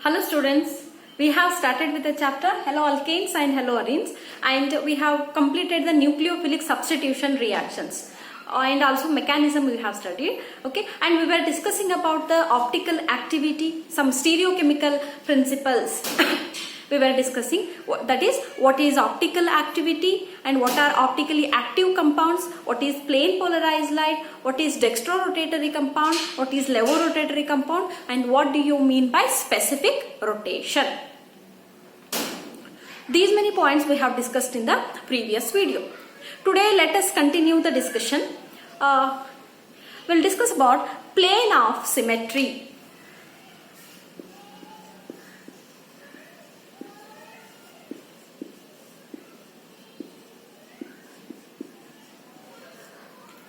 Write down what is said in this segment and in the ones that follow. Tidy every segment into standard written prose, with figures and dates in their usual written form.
Hello students, we have started with the chapter Hello Alkanes and Hello Arenes, and we have completed the nucleophilic substitution reactions and also mechanism we have studied. Okay, and we were discussing about the optical activity, some stereochemical principles. We were discussing that is what is optical activity and what are optically active compounds, what is plane polarized light, what is dextrorotatory compound, what is levorotatory compound, and what do you mean by specific rotation. These many points we have discussed in the previous video. Today let us continue the discussion. We'll discuss about plane of symmetry.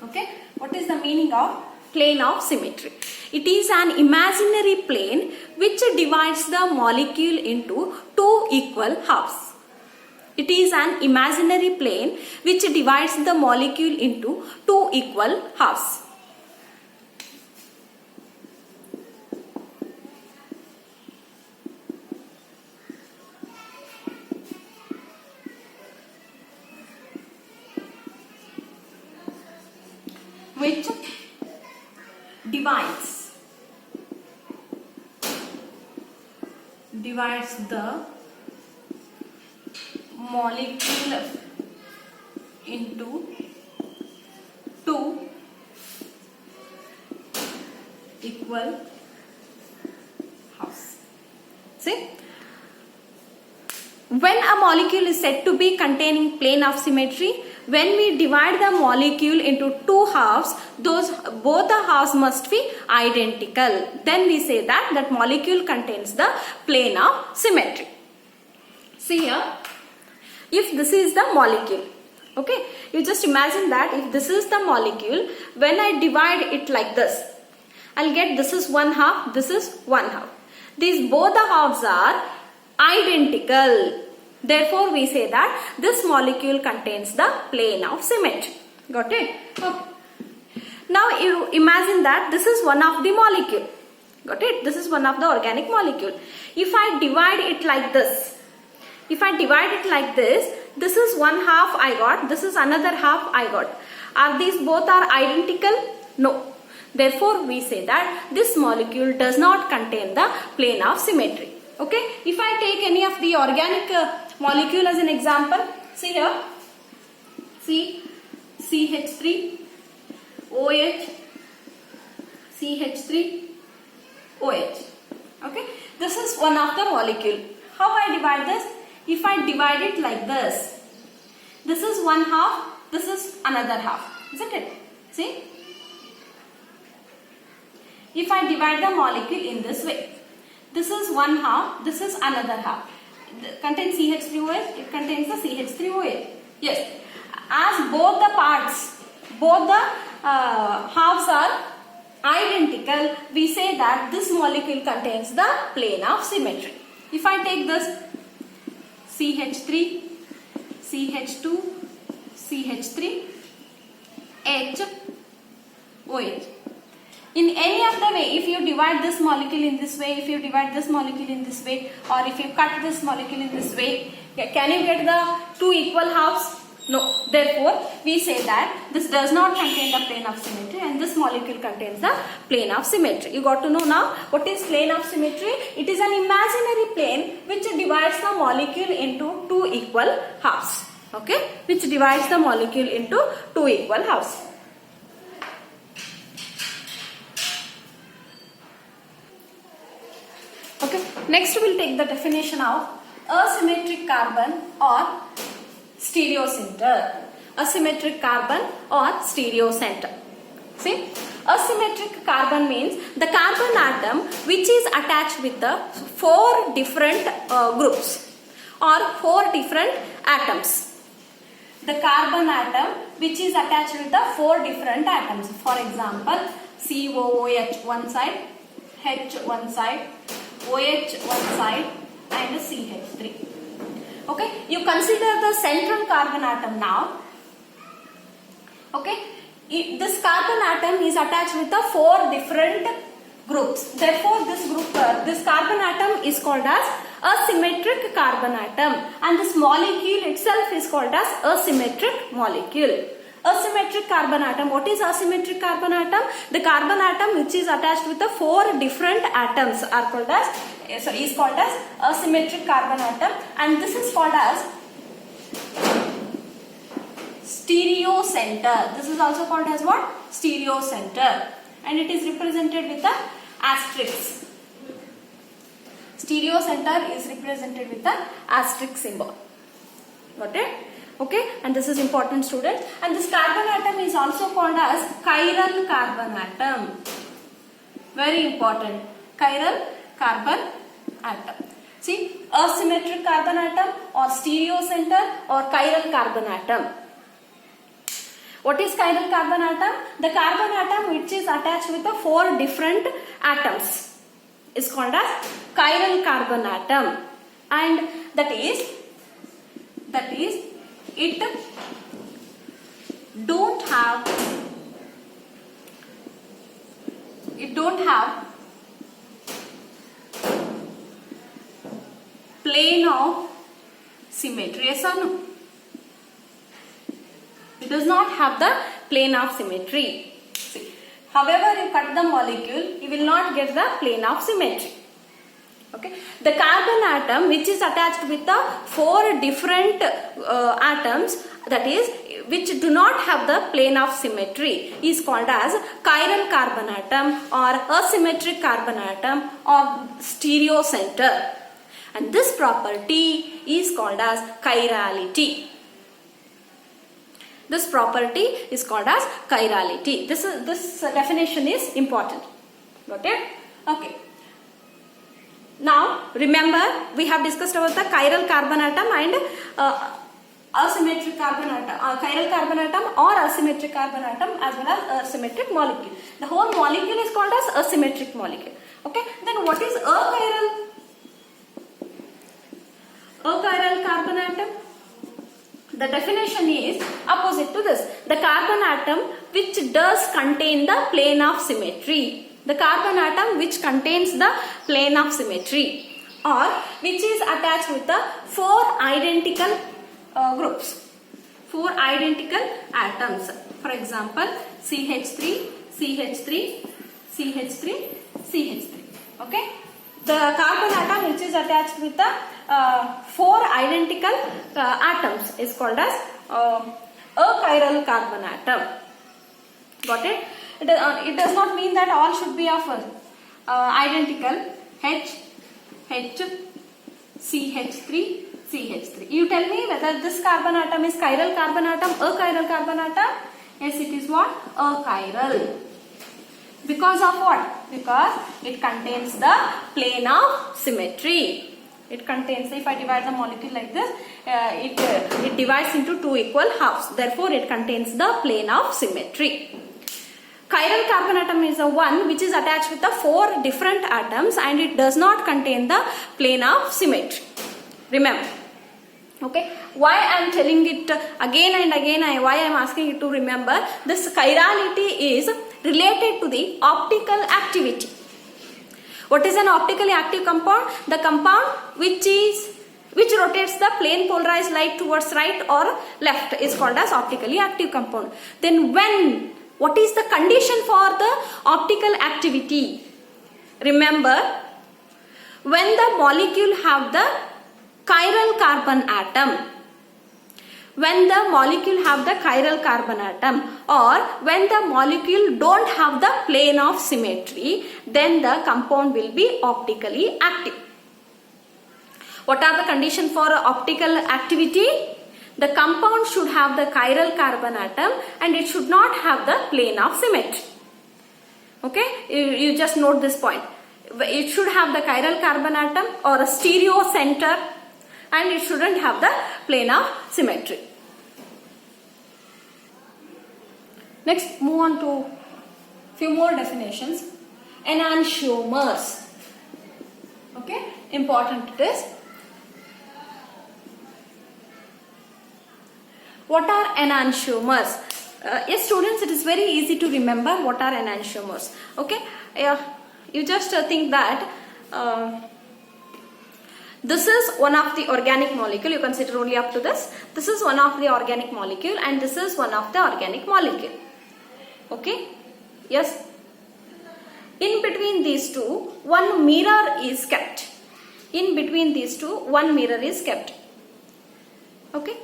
Okay, what is the meaning of plane of symmetry? It is an imaginary plane which divides the molecule into two equal halves. It is an imaginary plane which divides the molecule into two equal halves. Which divides the molecule into two equal halves. See, when a molecule is said to be containing plane of symmetry, when we divide the molecule into two halves, both the halves must be identical. Then we say that molecule contains the plane of symmetry. See here, if this is the molecule, okay, you just imagine that if this is the molecule, when I divide it like this, I'll get this is one half, this is one half. These both the halves are identical. Therefore, we say that this molecule contains the plane of symmetry. Got it? Okay. Now, you imagine that this is one of the molecule. Got it? This is one of the organic molecule. If I divide it like this, this is one half I got, this is another half I got. Are these both are identical? No. Therefore, we say that this molecule does not contain the plane of symmetry. Okay? If I take any of the organic molecule as an example, see here, CH3, OH, CH3, OH. Okay? This is one of the molecule. How I divide this? If I divide it like this is one half, this is another half, isn't it? See? If I divide the molecule in this way, this is one half, this is another half. It contains CH3OH, it contains the CH3OH. Yes. As both the parts, both the halves are identical, we say that this molecule contains the plane of symmetry. If I take this CH3, CH2, CH3, H, OH. In any of the way, if you divide this molecule in this way, if you divide this molecule in this way, or if you cut this molecule in this way, can you get the two equal halves? No. Therefore, we say that this does not contain the plane of symmetry and this molecule contains the plane of symmetry. You got to know now what is plane of symmetry? It is an imaginary plane which divides the molecule into two equal halves. Okay? Which divides the molecule into two equal halves. Okay, next we'll take the definition of asymmetric carbon or stereocenter. Asymmetric carbon or stereocenter. See, asymmetric carbon means the carbon atom which is attached with the four different groups or four different atoms. The carbon atom which is attached with the four different atoms. For example, COOH one side, H one side, OH one side and CH3. Okay, you consider the central carbon atom now. Okay, this carbon atom is attached with the four different groups. Therefore, this carbon atom is called as asymmetric carbon atom, and this molecule itself is called as asymmetric molecule. Asymmetric carbon atom. What is asymmetric carbon atom? The carbon atom which is attached with the 4 different atoms are called as is called as asymmetric carbon atom, and this is called as stereocenter. This is also called as what? Stereocenter, and it is represented with the asterisk. Stereocenter is represented with the asterisk symbol. Got it? Okay, and this is important, students. And this carbon atom is also called as chiral carbon atom. Very important. Chiral carbon atom. See, asymmetric carbon atom or stereocenter or chiral carbon atom. What is chiral carbon atom? The carbon atom which is attached with the 4 different atoms is called as chiral carbon atom, and that is it don't have plane of symmetry. Yes or no? It does not have the plane of symmetry. See, however you cut the molecule, you will not get the plane of symmetry. Okay, the carbon atom which is attached with the 4 different atoms, that is which do not have the plane of symmetry, is called as chiral carbon atom or asymmetric carbon atom or stereocenter, and this property is called as chirality. This property is called as chirality. This definition is important. Got it? Okay. Now remember, we have discussed about the chiral carbon atom and asymmetric carbon atom, chiral carbon atom or asymmetric carbon atom, as well as asymmetric molecule. The whole molecule is called as asymmetric molecule. Okay. Then what is achiral carbon atom? The definition is opposite to this. The carbon atom which does contain the plane of symmetry. The carbon atom which contains the plane of symmetry, or which is attached with the 4 identical groups, 4 identical atoms. For example, CH3, CH3, CH3, CH3. Okay. The carbon atom which is attached with the 4 identical atoms is called as achiral carbon atom. Got it? It does not mean that all should be of identical. H, CH3, CH3. You tell me whether this carbon atom is chiral carbon atom, achiral carbon atom. Yes, it is what? Achiral. Because of what? Because it contains the plane of symmetry. It contains, if I divide the molecule like this, it divides into 2 equal halves. Therefore, it contains the plane of symmetry. Chiral carbon atom is the one which is attached with the 4 different atoms and it does not contain the plane of symmetry. Remember. Okay. Why I am telling it again and again, why I am asking you to remember, this chirality is related to the optical activity. What is an optically active compound? The compound which rotates the plane polarized light towards right or left is called as optically active compound. Then what is the condition for the optical activity? Remember, when the molecule have the chiral carbon atom, when the molecule have the chiral carbon atom, or when the molecule don't have the plane of symmetry, then the compound will be optically active. What are the conditions for optical activity? The compound should have the chiral carbon atom and it should not have the plane of symmetry. Okay, you just note this point. It should have the chiral carbon atom or a stereocenter and it shouldn't have the plane of symmetry. Next, move on to few more definitions. Enantiomers. Okay, important it is. What are enantiomers? Yes, students, it is very easy to remember what are enantiomers. Okay, You just think that this is one of the organic molecule. You consider only up to this. This is one of the organic molecule and this is one of the organic molecule. Okay? Yes. In between these two, one mirror is kept. In between these two, one mirror is kept. Okay?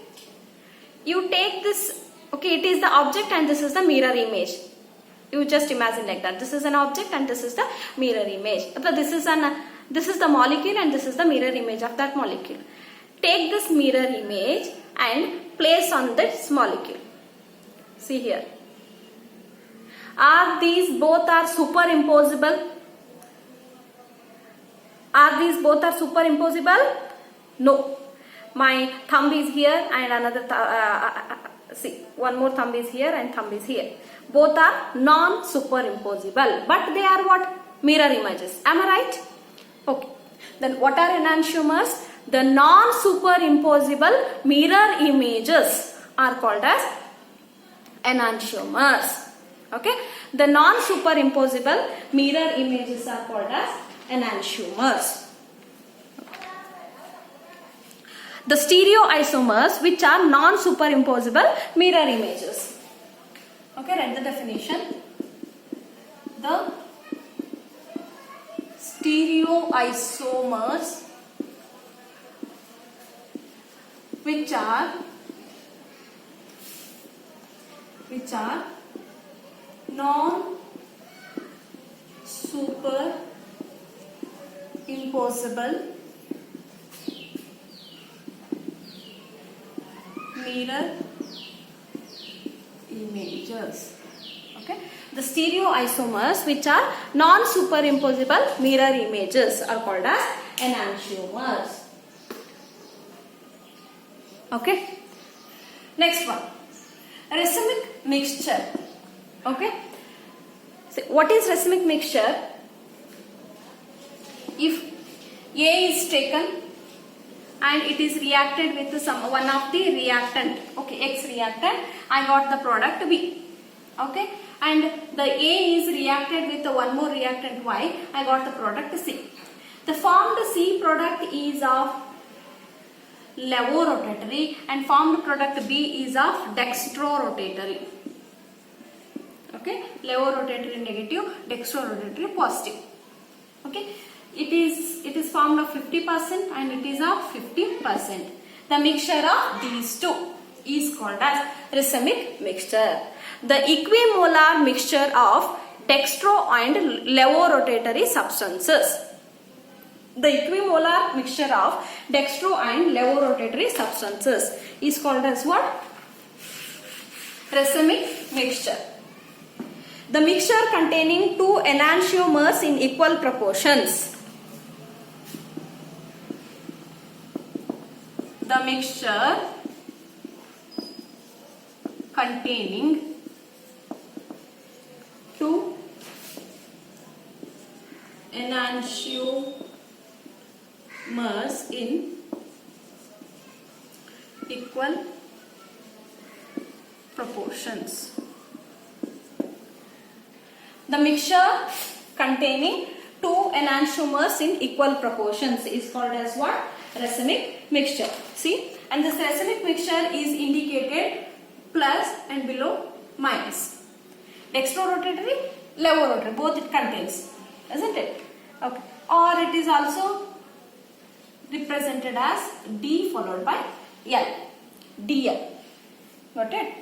You take this, okay, it is the object and this is the mirror image. You just imagine like that. This is an object and this is the mirror image. This is the molecule and this is the mirror image of that molecule. Take this mirror image and place on this molecule. See here. Are these both are superimposable? Are these both are superimposable? No. My thumb is here and another see, one more thumb is here and thumb is here. Both are non-superimposable, but they are what? Mirror images. Am I right? Okay. Then what are enantiomers? The non-superimposable mirror images are called as enantiomers. Okay. The non-superimposable mirror images are called as enantiomers. The stereoisomers, which are non-superimposable mirror images. Okay, write the definition. The stereoisomers, which are non-superimposable mirror images. Okay, the stereoisomers, which are non-superimposable mirror images, are called as enantiomers. Okay, next one, racemic mixture. Okay, so what is racemic mixture? If A is taken and it is reacted with one of the reactant, okay, X reactant, I got the product B. Okay, and the A is reacted with one more reactant Y, I got the product C. The formed C product is of levorotatory and formed product B is of dextrorotatory. Okay, levorotatory negative, dextrorotatory positive. Okay, it is formed of 50% and it is of 50%. The mixture of these two is called as racemic mixture. The equimolar mixture of dextro and levorotatory substances. The equimolar mixture of dextro and levorotatory substances is called as what? Racemic mixture. The mixture containing two enantiomers in equal proportions. The mixture containing two enantiomers in equal proportions. The mixture containing two enantiomers in equal proportions is called as what? Racemic mixture. See, and this racemic mixture is indicated plus and below minus. Dextrorotatory, levorotatory, both it contains, isn't it? Okay. Or it is also represented as D followed by L. DL. Got it?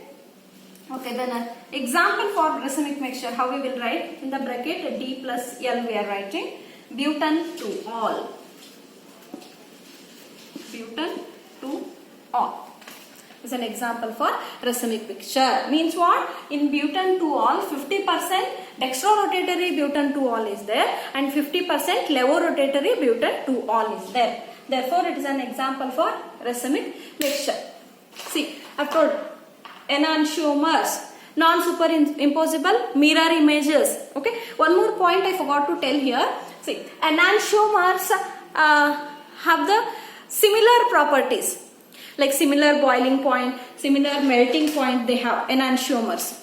Okay, then example for racemic mixture, how we will write? In the bracket D plus L we are writing butane to all. Butane to all is an example for racemic mixture. Means what? In butane to all, 50% dextrorotatory butane to all is there and 50% levorotatory butane to all is there. Therefore, it is an example for racemic mixture. See, I have told enantiomers, non-superimposable mirror images. Okay, one more point I forgot to tell here. See, enantiomers have the similar properties, like similar boiling point, similar melting point they have, enantiomers.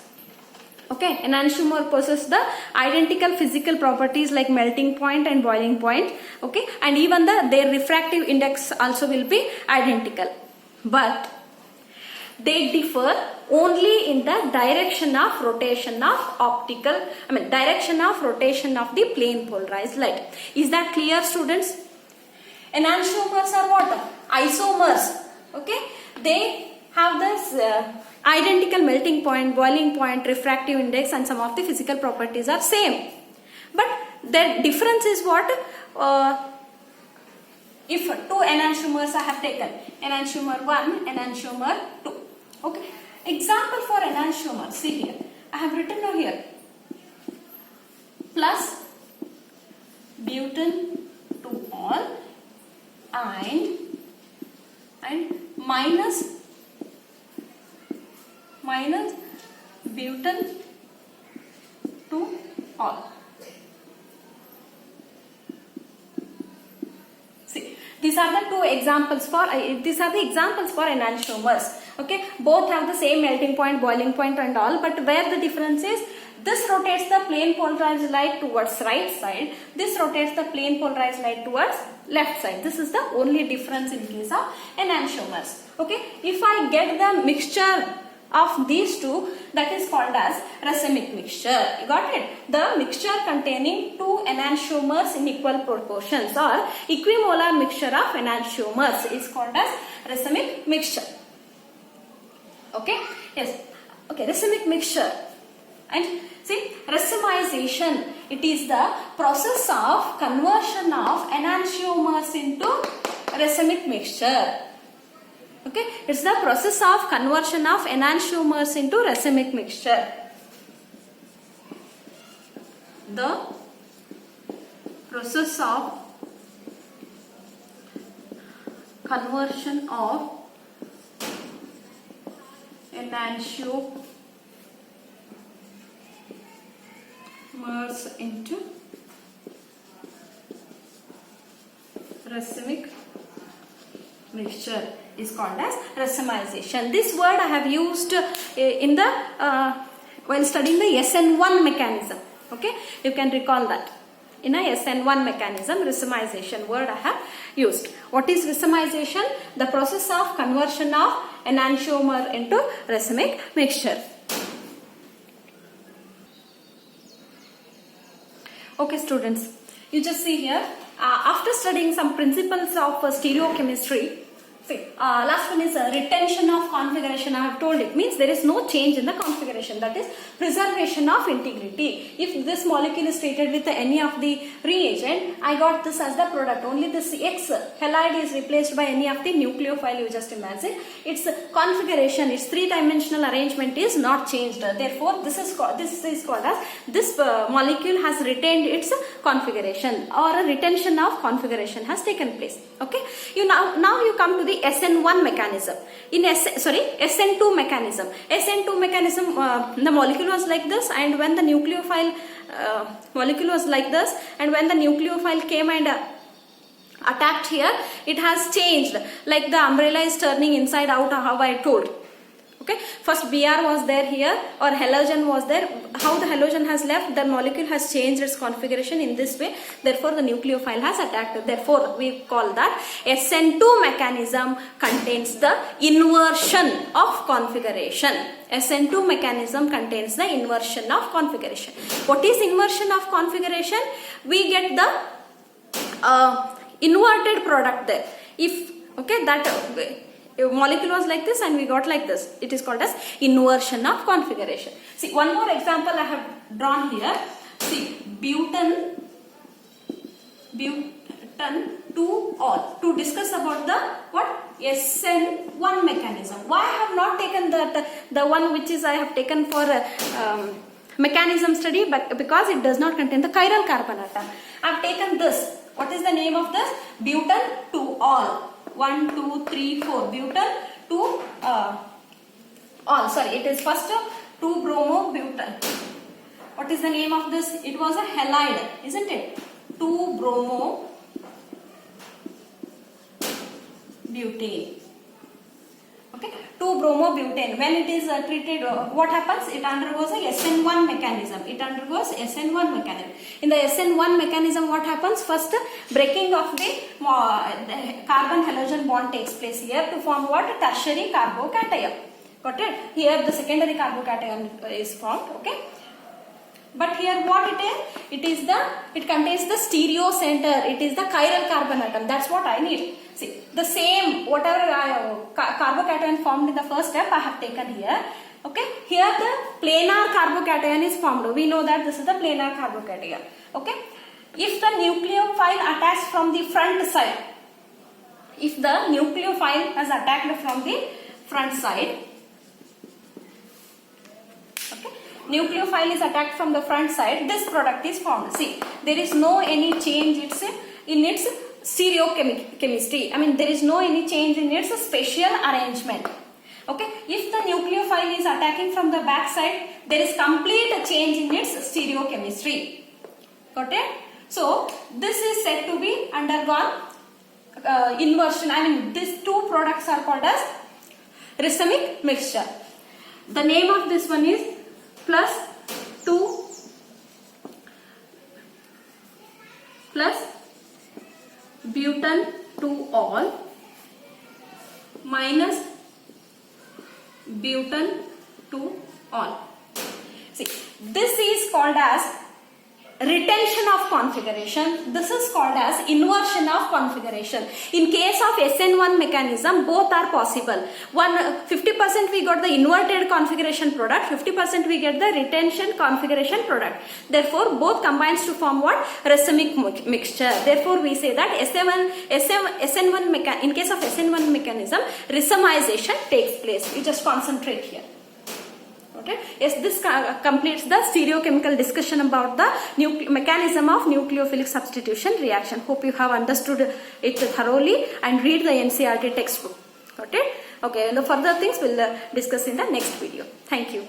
Okay, enantiomer possess the identical physical properties like melting point and boiling point. Okay, and even their refractive index also will be identical. But they differ only in the direction of rotation of direction of rotation of the plane polarized light. Is that clear, students? Enantiomers are what? Isomers. Okay, they have this identical melting point, boiling point, refractive index, and some of the physical properties are same. But the difference is what? If two enantiomers I have taken, enantiomer 1, enantiomer 2. Okay. Example for enantiomer. See here. I have written over here. Plus butan to all and minus butan to all. See, these are the two examples for enantiomers. Okay, both have the same melting point, boiling point and all, but where the difference is, this rotates the plane polarized light towards right side, this rotates the plane polarized light towards left side. This is the only difference in case of enantiomers. Okay, if I get the mixture of these two, that is called as racemic mixture. You got it? The mixture containing two enantiomers in equal proportions or equimolar mixture of enantiomers is called as racemic mixture. Okay, yes, okay, racemic mixture. And see, racemization, it is the process of conversion of enantiomers into racemic mixture. Okay, it's the process of conversion of enantiomers into racemic mixture. The process of conversion of enantiomers into racemic mixture is called as racemization. This word I have used in the while studying the SN1 mechanism. Okay, you can recall that. In a SN1 mechanism, racemization word I have used. What is racemization? The process of conversion of enantiomer into racemic mixture. Okay, students, you just see here, after studying some principles of stereochemistry, see, last one is retention of configuration. I have told it means there is no change in the configuration, that is preservation of integrity. If this molecule is treated with any of the reagent, I got this as the product. Only this X halide is replaced by any of the nucleophile, you just imagine. Its configuration, its three-dimensional arrangement is not changed. Therefore, this is called as this molecule has retained its configuration, or a retention of configuration has taken place. Okay, now you come to the SN1 mechanism. In SN2 mechanism. SN2 mechanism, the molecule was like this, and when the nucleophile molecule was like this, and when the nucleophile came and attacked here, it has changed. Like the umbrella is turning inside out, how I told. Okay, first Br was there here, or halogen was there. How the halogen has left, the molecule has changed its configuration in this way. Therefore, the nucleophile has attacked. Therefore, we call that SN2 mechanism contains the inversion of configuration. SN2 mechanism contains the inversion of configuration. What is inversion of configuration? We get the inverted product there. If that molecule was like this and we got like this, it is called as inversion of configuration. See, one more example I have drawn here. See, butan to all, to discuss about the SN1 mechanism. Why I have not taken the one which is I have taken for mechanism study, but because it does not contain the chiral carbon atom, I have taken this. What is the name of this? Butan to all. 1, 2, 3, 4. Butan to all. Sorry, it is first 2-bromo-butan. What is the name of this? It was a halide, isn't it? 2-bromo-butane. Okay, 2-bromobutane, when it is treated, what happens? It undergoes a SN1 mechanism. It undergoes SN1 mechanism. In the SN1 mechanism, what happens? First, breaking of the carbon halogen bond takes place here to form what? Tertiary carbocation. Got it? Here the secondary carbocation is formed. Okay. But here what it is? It contains the stereo center. It is the chiral carbon atom. That's what I need. See, the same whatever carbocation formed in the first step I have taken here. Okay, here the planar carbocation is formed. We know that this is the planar carbocation. Okay, if the nucleophile attacks from the front side, if the nucleophile has attacked from the front side, okay, nucleophile is attacked from the front side, this product is formed. See, there is no any change in its stereochemistry. I mean, there is no any change in its spatial arrangement. Okay, if the nucleophile is attacking from the back side, there is complete change in its stereochemistry. Got it? So this is said to be undergone inversion. I mean, these two products are called as racemic mixture. The name of this one is plus 2 plus butane 2-ol minus butane 2-ol. See, this is called as retention of configuration. This is called as inversion of configuration. In case of SN1 mechanism, both are possible. 50% we got the inverted configuration product, 50% we get the retention configuration product. Therefore, both combines to form what? Racemic mixture. Therefore, we say that SN1 in case of SN1 mechanism, racemization takes place. You just concentrate here. Okay. Yes, this completes the stereochemical discussion about the mechanism of nucleophilic substitution reaction. Hope you have understood it thoroughly and read the NCERT textbook. Got it? Okay, and the further things we'll discuss in the next video. Thank you.